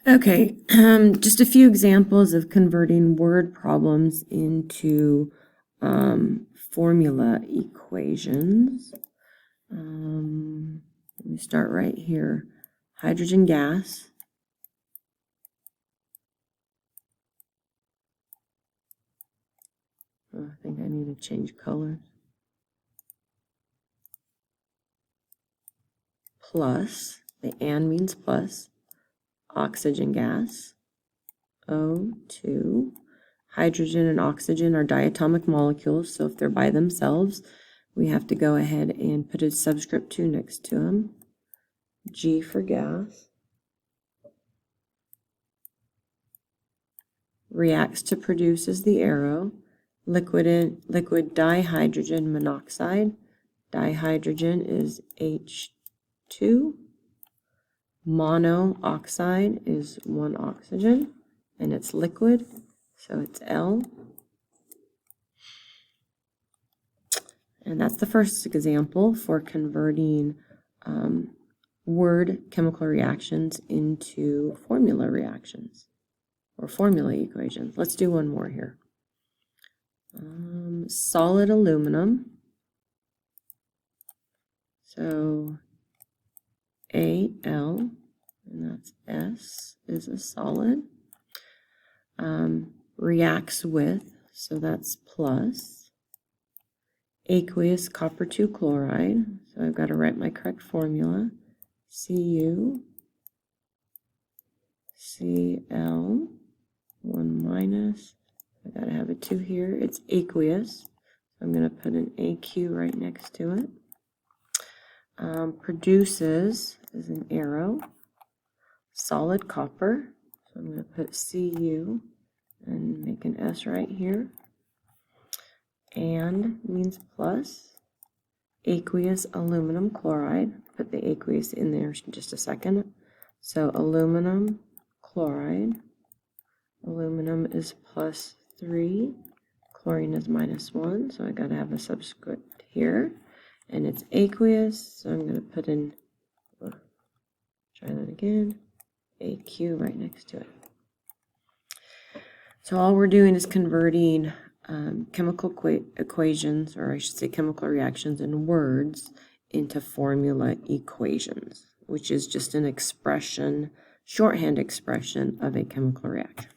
Okay, just a few examples of converting word problems into formula equations. Let me start right here. Hydrogen gas. Oh, I think I need to change colors. Plus, the and means plus, oxygen gas, O2. Hydrogen and oxygen are diatomic molecules, so if they're by themselves, we have to go ahead and put a subscript 2 next to them. G for gas. Reacts to produce is the arrow. Liquid dihydrogen monoxide. Dihydrogen is H2. Monooxide is one oxygen, and it's liquid, so it's L. And that's the first example for converting word chemical reactions into formula reactions or formula equations. Let's do one more here. Solid aluminum. So Al, and that's S, is a solid. Reacts with, so that's plus. Aqueous copper 2 chloride, so I've got to write my correct formula. Cu, Cl, 1 minus, I got to have a 2 here. It's aqueous, so I'm going to put an AQ right next to it. Produces is an arrow. Solid copper, so I'm going to put Cu and make an S right here. And means plus. Aqueous aluminum chloride, put the aqueous in there in just a second. So aluminum chloride, aluminum is plus 3, chlorine is minus 1, so I got to have a subscript here. And it's aqueous, so I'm going to put in, try that again, AQ right next to it. So all we're doing is converting chemical equations, or I should say chemical reactions in words, into formula equations, which is just an expression, shorthand expression of a chemical reaction.